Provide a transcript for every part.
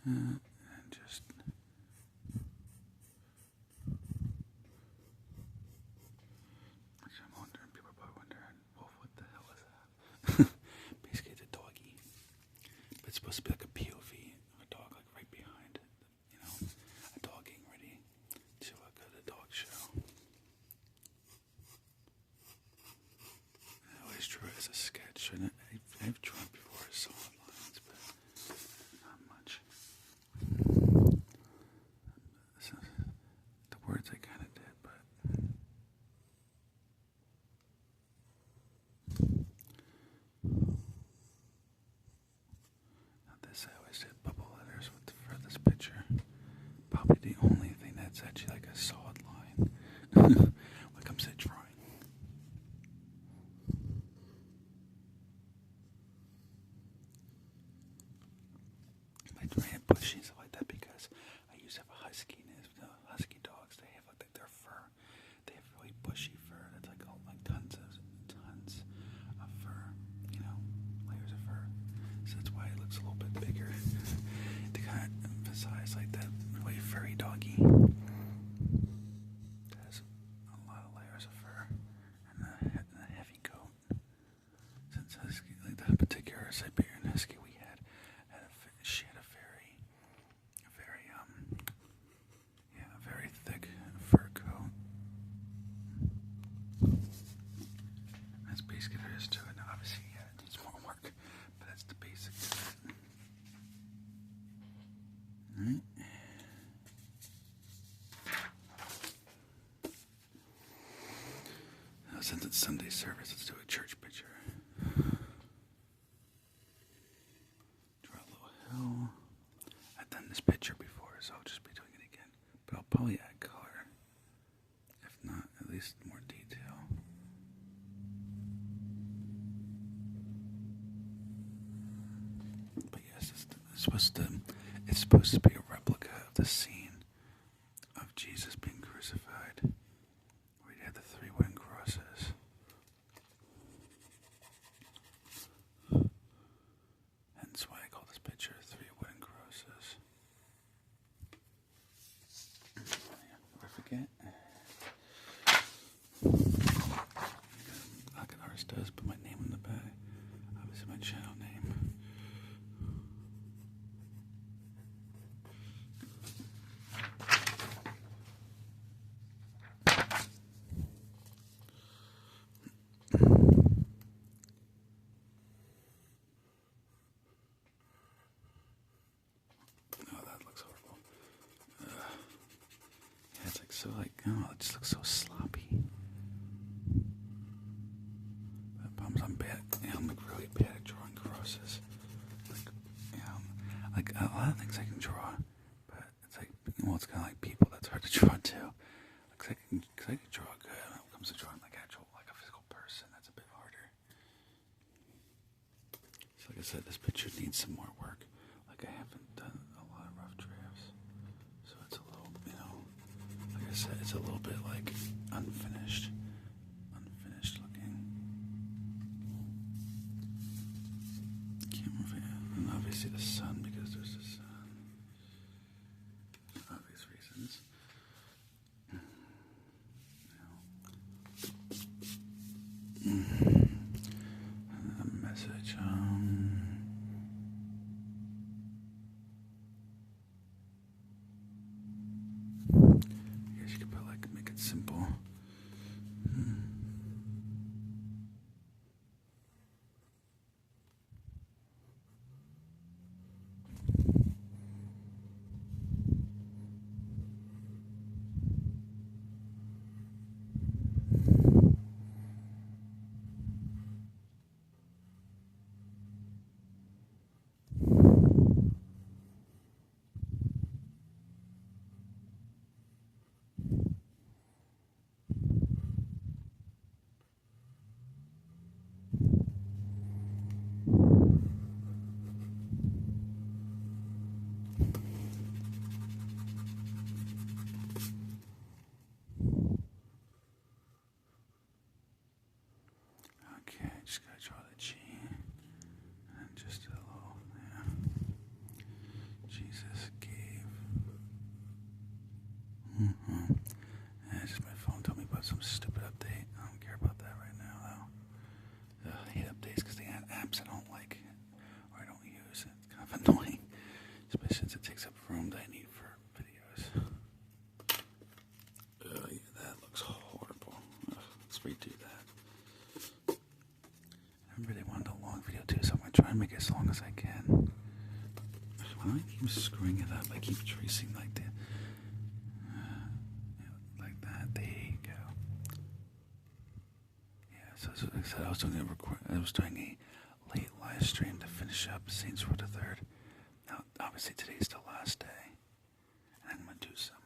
And just I'm wondering, people are probably wondering, well, what the hell is that? Basically, it's a doggy, but it's supposed to be like a POV of a dog, like right behind, a dog getting ready to go to the dog show. I always drew it as a sketch, and I've drawn before solid lines, but not much. So, the words I kind of did, but not this. I always did bubble letters for this picture. Probably the only thing that's actually like a solid line when it comes to drawing. I draw bushy and stuff like that because I used to have a husky, and husky dogs, they have like their fur. They have really bushy fur. That's like tons of fur, layers of fur. So that's why it looks a little bit bigger to kind of emphasize like that really furry doggy. It has a lot of layers of fur and a heavy coat. Since husky, like that particular Siberian husky we had she had a very thick fur coat. That's basically there is to it. Now, obviously, it needs more work, but that's the basics of it. Alright. Now, since it's Sunday service, let's do a church picture. Draw a little hill. I've done this picture before, so I'll just be doing it again. But I'll probably add color. If not, at least more detail. But yes, it's supposed to be a replica of the scene of Jesus being crucified, where he had the 3 wooden crosses. Hence why I call this picture 3 wooden crosses. Before I forget, like an artist does, put my name in the back. Obviously my channel name. It just looks so sloppy. The problems I'm bad. I'm like really bad at drawing crosses. Like a lot of things I can draw, but it's like, it's kind of like people. That's hard to draw too. Cause I can draw good when it comes to drawing like a physical person. That's a bit harder. So like I said, this picture needs some more work. Like I haven't done a lot of rough drafts, so it's a little, like I said, it's a little bit like unfinished looking. Can't move it. And obviously the sun, because there's the sun. For obvious reasons. A message. I guess you could put make it simple. especially since it takes up room that I need for videos. Oh yeah, that looks horrible. Ugh, let's redo that. I really wanted a long video too, so I'm gonna try and make it as long as I can. Why do I keep screwing it up? I keep tracing like that. Like that. There you go. Yeah, so like I said, I was doing a late live stream to finish up Saints Row the Third. Now, obviously today's the last day, and I'm gonna do some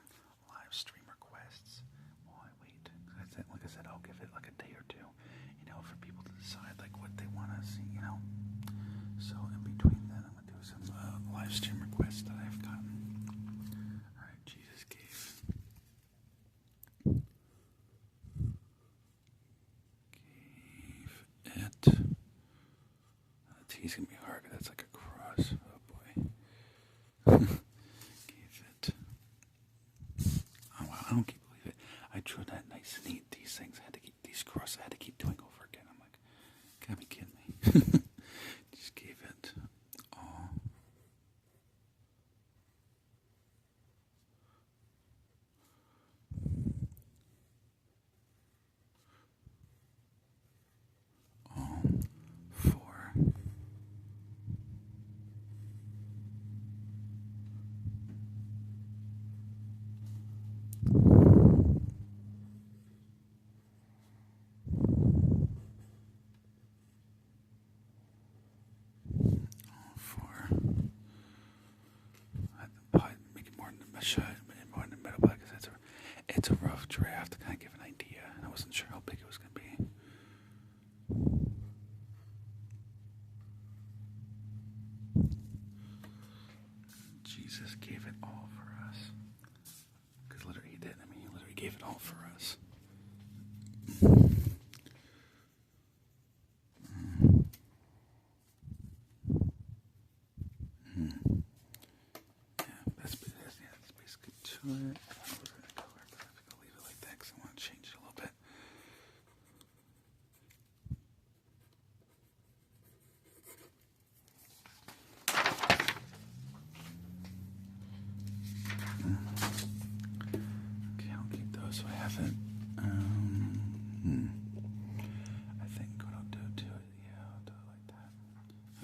live stream requests while I wait. Like I said, I'll give it like a day or two, for people to decide like what they want to see, So in between then, I'm gonna do some live stream requests that I've gotten. All right, Jesus gave it. T's gonna be hard 'cause that's like a cross. Oh boy. Gave it. Oh wow, I don't keep believe it. I drew that nice and neat. These things I had to keep these crosses. I had to keep doing over again. I'm like, gotta be kidding me. Just gave it all. All for I'd probably make it more in the middle, because it's a rough draft to kind of give an idea, and I wasn't sure how big it was going to be. Jesus gave it all for us. Because literally he did. I mean, he literally gave it all for us. Yeah, that's basically to it. I was going to color, but I'm going to leave it like that because I want to change it a little bit. Okay, I'll keep those so I have it. I think what I'll do to it, I'll do it like that.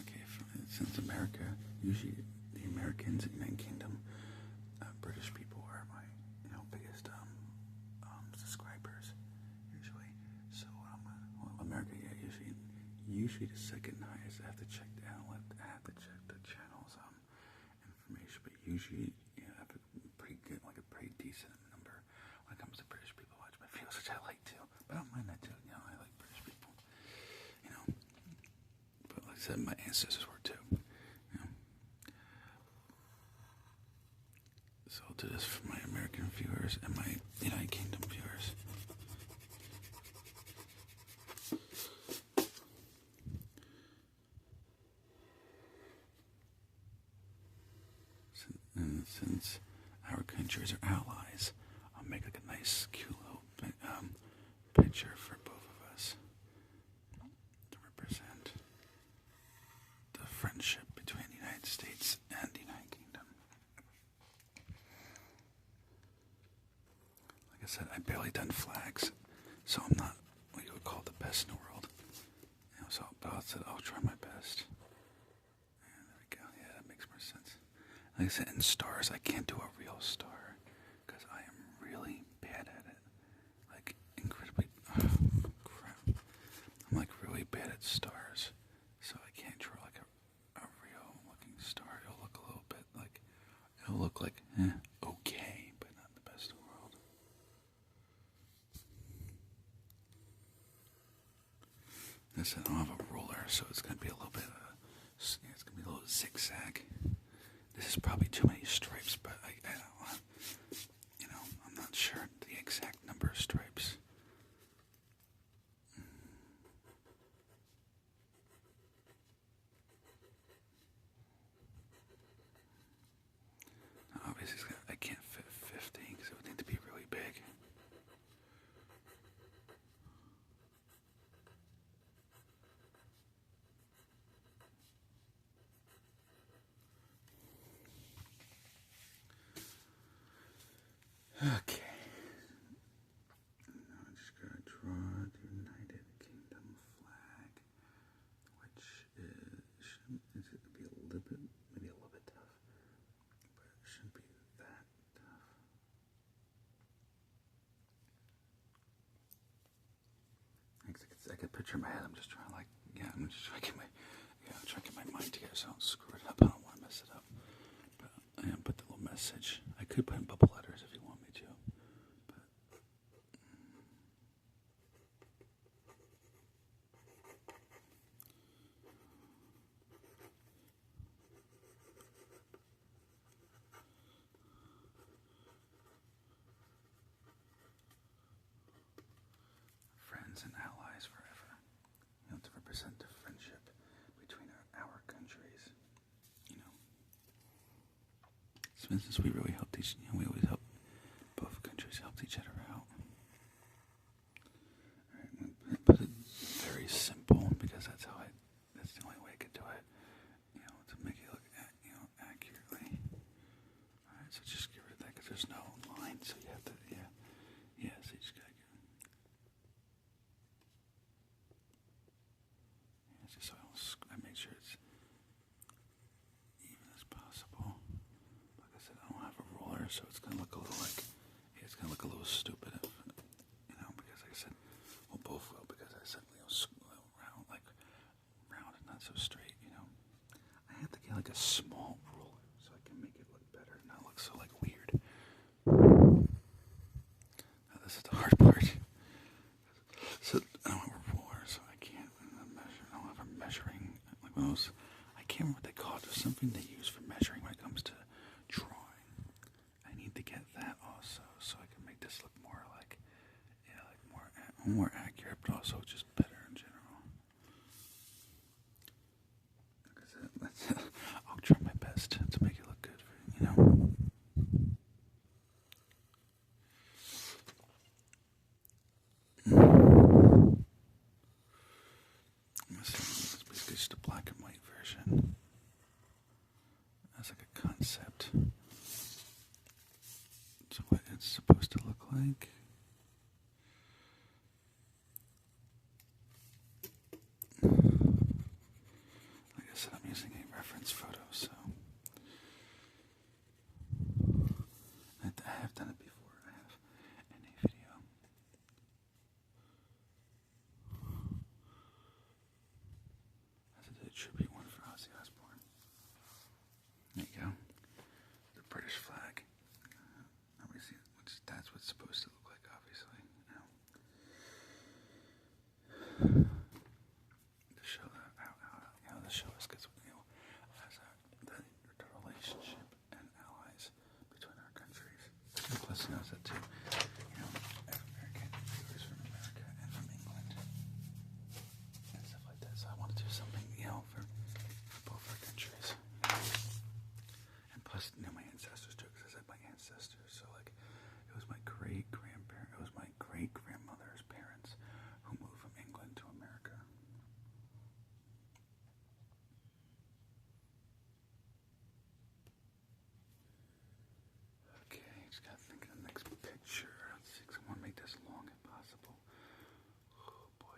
Okay, since America, usually the Americans in the United Kingdom, British people are my biggest subscribers usually. So America, usually the second highest. I have to check the channel's information, but usually I have a pretty good, like a pretty decent number when it comes to British people watch my videos, which I like too. But I don't mind that too. I like British people. But like I said, my ancestors were too. So I'll do this for my American viewers and my United Kingdom viewers. And since our countries are allies, I'll make like a nice, cute little picture for both of us to represent the friendship between the United States and the United Kingdom. Like I said, I barely done flags, so I'm not what you would call the best in the world. So I'll try my best. And there we go. Yeah, that makes more sense. Like I said, in stars, I can't do a real star because I am really bad at it. Like, incredibly. Oh, crap. I'm like really bad at stars, so I can't draw like a real looking star. It'll look a little bit like, okay, but not the best in the world. Listen, I don't have a ruler, so it's gonna be a little bit. It's gonna be a little zigzag. This is probably too many stripes, but I don't want, I'm not sure the exact number of stripes. Obviously, I can't fit 50 because it would need to be really big. turn my head. I'm just trying to I'm just trying to get my mind together so I don't screw it up. I don't want to mess it up. But I put the little message. I could put in bubble letters if you want me to. But friends and allies forever. To represent the friendship between our countries. Since we really helped we always help, both countries helped each other out. Alright, I'm going to put it very simple because that's the only way I could do it, to make it look, accurately. Alright, so just get rid of that because there's no line, so you have to, so you just gotta just so I make sure it's even as possible. Like I said, I don't have a roller, so it's gonna look a little stupid, because like I said, well, both will, because I said, round and not so straight, I have to get a small ruler so I can make it look better, and not look so weird. Now this is the hard part. So I don't have a ruler, so I can't measure. I don't have a measuring, one of those, I can't remember what they call it. There's something they use for measuring when it comes to drawing. I need to get that also, so I can make this look more more accurate, but also just better in general. Like I said, I'll try my best to make it look good for It's basically just a black and white version. That's like a concept. So what it's supposed to look like. Like I said, I'm using a reference photo, so I have done it before. I have in a video. I did a tribute one for Ozzy Osbourne. There you go. The British flag. That's what it's supposed to look like, obviously. To show the show us, because as the relationship and allies between our countries. And plus, that too. American viewers from America and from England and stuff like that. So I want to do something, for both our countries. And plus, my ancestors too, because I said my ancestors. So it was my great-grandmother's parents who moved from England to America. Okay, just gotta think of the next picture. Let's see, 'cause I want to make this long if possible. Oh boy,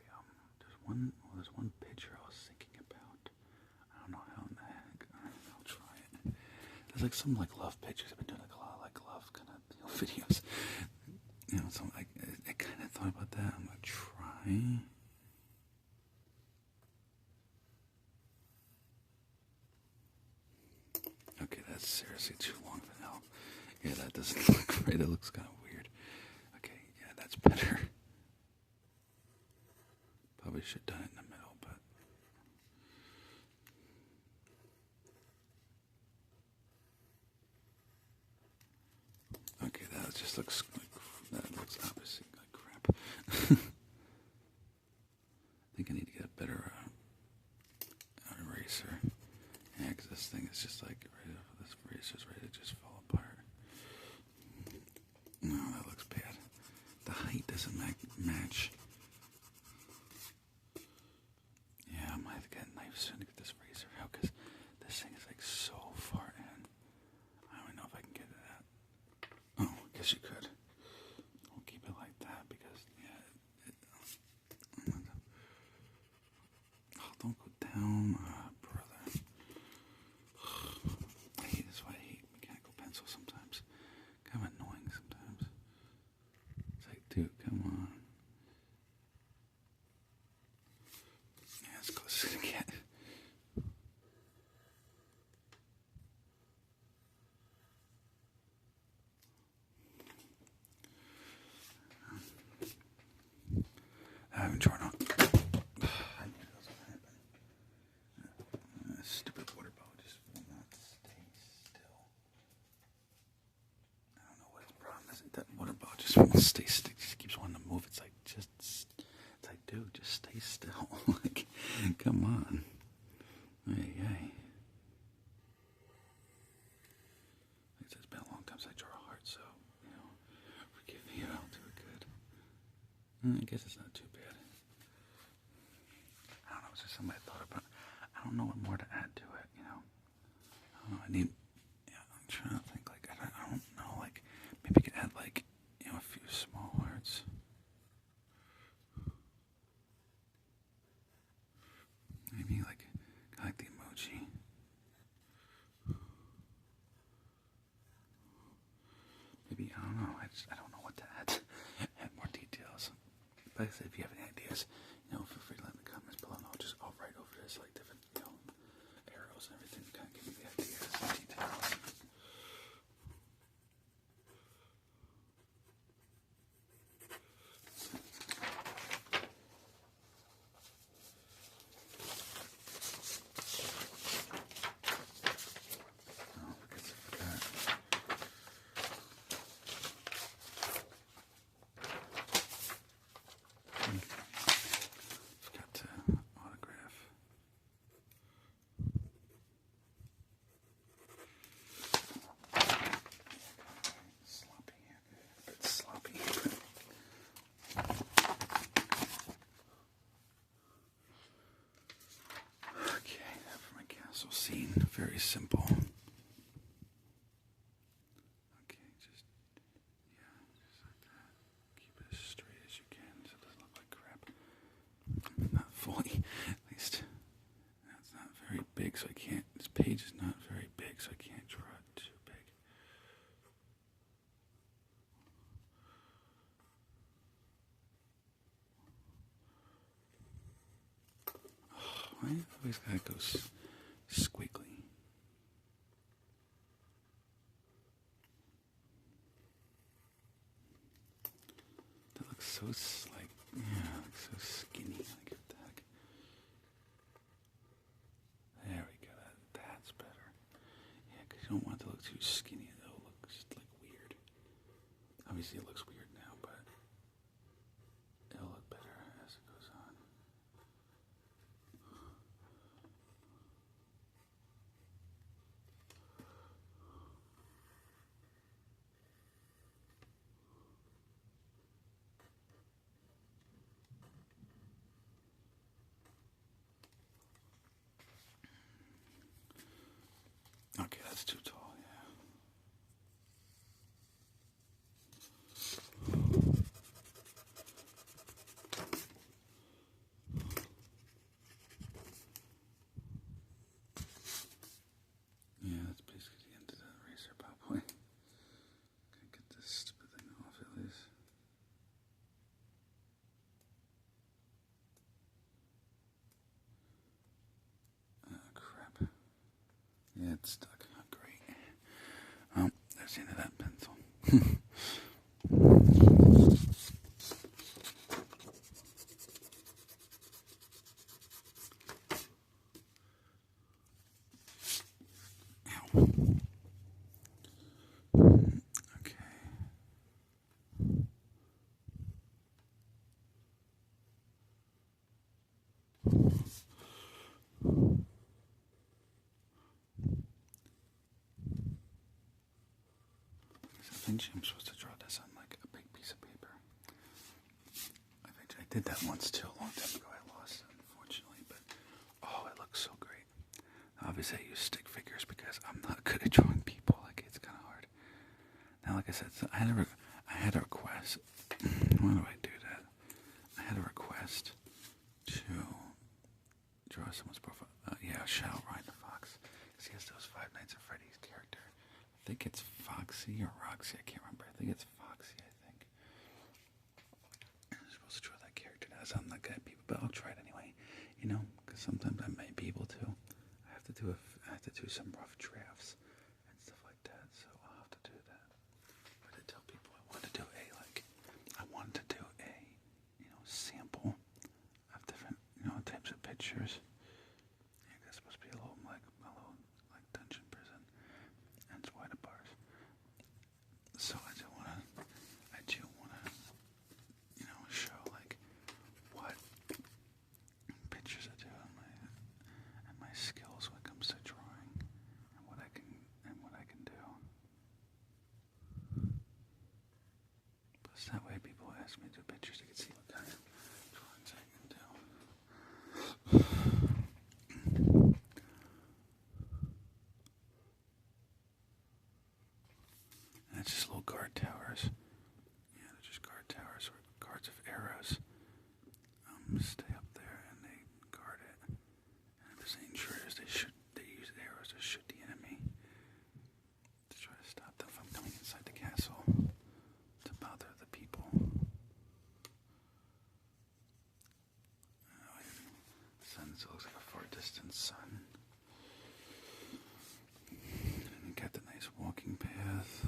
there's one picture I was thinking about. I don't know how in the heck. I'll try it. There's some love pictures. I've been doing a lot of love kind of videos. So I kind of thought about that. I'm gonna try. Okay, that's seriously too long for now. Yeah, that doesn't look great. It looks kind of weird. Okay, yeah, that's better. Probably should have done it in the middle, but. Okay, that just looks obviously like crap. I think I need to get a better eraser. Yeah, because this thing is just this eraser's ready to just fall apart. No, that looks bad. The height doesn't match. Yeah, I might have to get a knife soon to get this eraser out, because this thing is so far in. I don't even know if I can get it out. Oh, I guess you could. We'll keep it like that because, don't go down, brother. I hate this. Why I hate mechanical pencil sometimes. Kind of annoying sometimes. It's dude, come on. just won't stay still. Just keeps wanting to move. It's like, dude, just stay still. Like, come on. Hey. It's been a long time since I draw a heart, so, forgive me if I'll do it good. I guess it's not too bad. I don't know, it's just something I thought about. I don't know what more to add to it, I don't know, I'm trying to think, like, I don't know, like, maybe I could add, like, a few small hearts. Maybe, like the emoji. Maybe, I don't know, I don't know what to add. Add more details. But if you have any ideas, feel free to let in the comments below, and I'll write over this, like, different, arrows and everything, kind of give me the ideas and details. Forgot to autograph. Sloppy. A bit sloppy. Okay, for my castle scene. Very simple. Okay, just like that. Keep it as straight as you can so it doesn't look like crap. Not fully, at least. That's not very big, so I can't. This page is not very big, so I can't draw it too big. Why always gotta go squiggly? That looks so so skinny. Like, what the heck? There we go. That's better. Yeah, because you don't want it to look too skinny. It'll look just like weird. Obviously, it looks weird now, but it'll look better as it goes on. Okay, that's too tall, yeah, that's basically the end of the eraser, probably. Gotta get this stupid thing off at least. Oh, crap. Yeah, it's stuck. Oh, great. There's the end of that pencil. I think I'm supposed to draw this on like a big piece of paper. I think I did that once too, a long time ago. I lost it, unfortunately, but it looks so great. Obviously, I use stick figures because I'm not good at drawing people. Like, it's kind of hard. Now, like I said, so I had a request. Why do I do that? I had a request to draw someone's profile. Shadow Ryan the Fox. Because he has those Five Nights at Freddy's character. I think it's Foxy or Roxy. I can't remember. I think it's Foxy, I think. I'm supposed to draw that character. Now, I'm not good at people, but I'll try it anyway. Because sometimes I might be able to. I have to do some rough drafts and stuff like that, so I'll have to do that. But I tell people I wanted to do a sample of different, types of pictures. Yeah, that's supposed to be a little dungeon prison, and it's wide bars. So I do want to So that way people ask me to do pictures, they can see what kind of drawings I can do. And it's just little guard towers. Yeah, they're just guard towers or guards of arrows. Stay up there and they guard it. And if there's any intruders, they use arrows to shoot the enemy to try to stop them from coming inside the castle to bother the people. The sun looks like a far distant sun. And you got the nice walking path.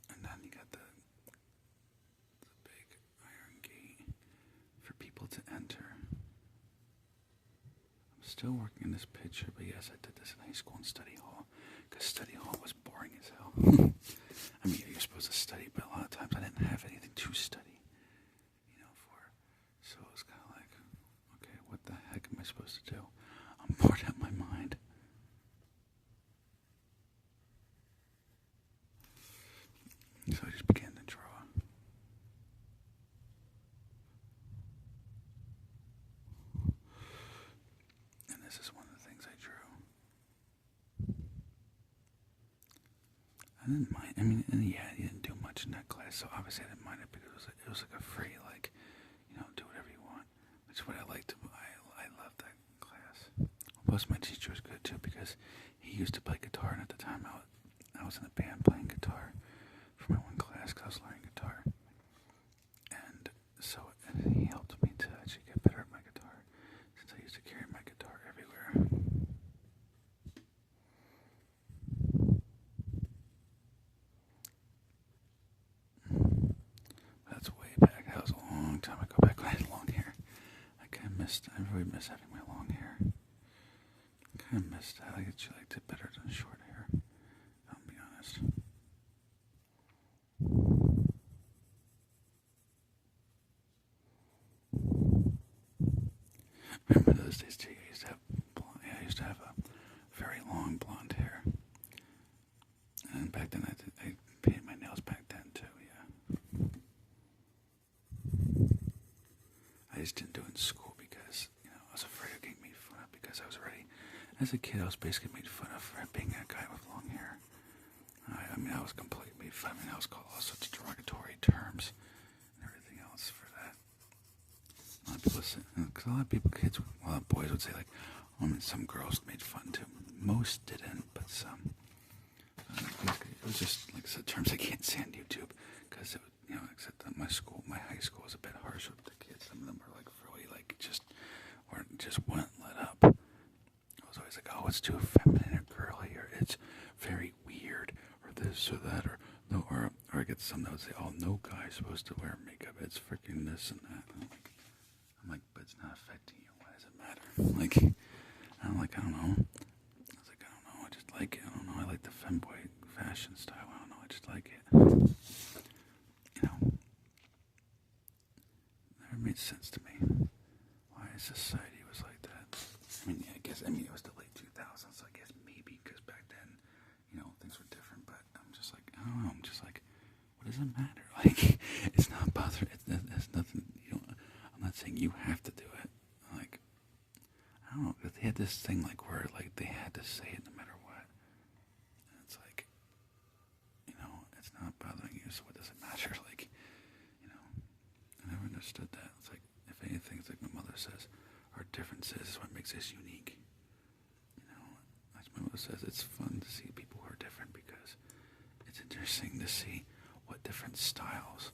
And then you got the big iron gate for people to enter. I'm still working on this picture, but yes, I did this in high school and study hall, because study hall was boring as hell. I mean, you're supposed to study, but a lot of times I didn't have anything to study, for. So it was kind of like, okay, what the heck am I supposed to do? I'm bored out of my mind. So I just began to draw. And this is one of the things I drew. I didn't mind. I mean, and yeah, you didn't do much in that class, so obviously I didn't mind it because it was like a free, do whatever you want. Which is what I liked. I loved that class. Plus, my teacher was good too because he used to play guitar, and at the time I was in a band playing guitar for my one class because I was learning guitar. And so he helped me to actually get better at my guitar since I used to carry my guitar everywhere. That's way back. That was a long time ago, back when I had long hair. I really miss having my long hair. I kind of missed that. I actually liked it better than short hair. I'll be honest. Remember those days too? I used to have a very long blonde hair. And back then I painted my nails back then too, yeah. I just didn't do it in school because, I was afraid of getting made fun of because I was already, as a kid, I was basically made fun of for being a guy with long hair. I was completely made fun of. I was called all sorts of derogatory terms and everything else for that. A lot of people say, because a lot of boys would say some girls made fun too. Most didn't, but some. It was just like the terms I can't say on YouTube because except that my high school was a bit harsh with the kids. Some of them were really just wouldn't let up. I was always like, oh, it's too feminine or girly, or it's very weird, or this or that, or no, or I get some that would say, oh, no guy's supposed to wear makeup. It's freaking this and that. And I'm like, but it's not affecting you. Why does it matter? I don't know. I was like, I don't know. I just like it. I don't know. I like the femboy fashion style. I don't know. I just like it. Never made sense to me why society was like that. I mean, it was the late 2000s, so I guess maybe because back then, things were different, but I'm just like, I don't know. I'm just like, what does it matter? It's not bothering. It's nothing, I'm not saying you have to do it. I don't know, because they had this thing where they had to say it no matter what. And it's like, it's not bothering you, so what does it matter? I never understood that. It's like, if anything, it's like my mother says, our differences is what makes us unique. As my mother says, it's fun to see people who are different because it's interesting to see what different styles,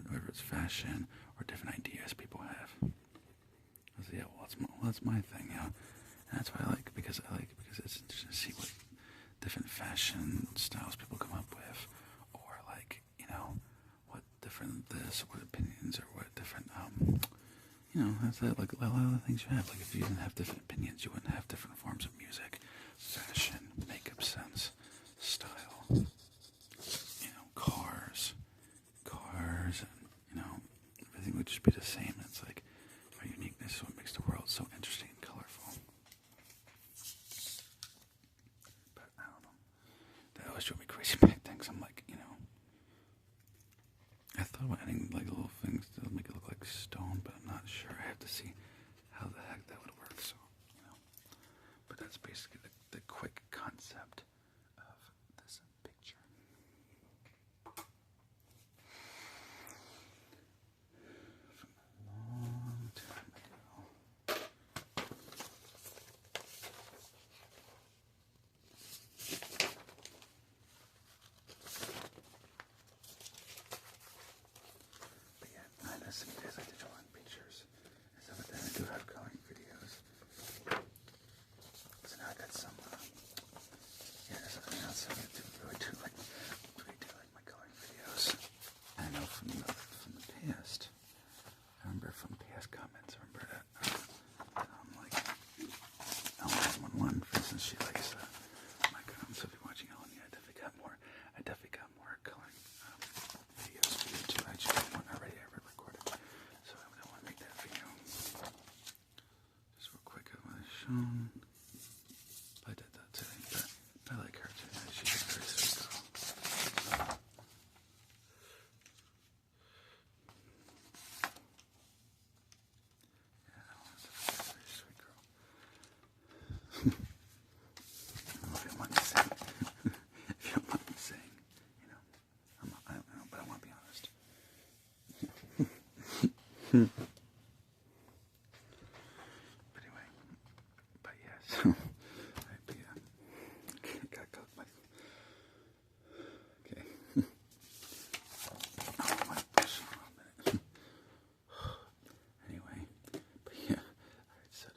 whether it's fashion or different ideas people have. Yeah, that's my thing, And that's why I like because it's interesting to see what different fashion styles people come up with, or what different what opinions, or what different that's it. A lot of the things you have. If you didn't have different opinions, you wouldn't have different forms of music, fashion, makeup sense, style, cars, and everything would just be the same. It's like our uniqueness is what makes the world so interesting and colorful. see how the heck that would work. So, but that's basically the quick concept of this picture. From a long time ago. But yeah, I know some of you guys like to draw in pictures. And so, but then I do have coloring videos. So now I got some, something else I really do like my coloring videos. I know from the past, I remember from past comments, I remember that, like, Ellen111, for instance, she likes, so if you're watching Ellen, yeah, I definitely got more coloring, videos for you too. I just got one already I recorded, so I don't want to make that video. Just real quick, I want to show. I did that today, but I like her too. She's a very sweet girl. Yeah, Ellen's a very sweet girl. If you want me saying, I don't know, but I want to be honest. But anyway, but yeah, so gotta cook my. Okay. Oh, my brush for a minute. Anyway, but yeah. Alright, so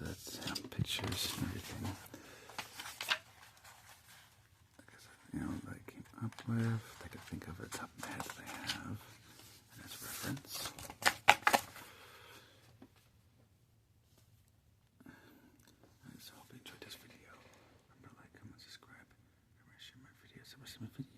that's pictures and everything. That I came up with. I could think of a top of my head that I have, and as reference. So I hope you enjoyed this video. Remember to like, comment, subscribe, remember to share my videos. Ever see my videos?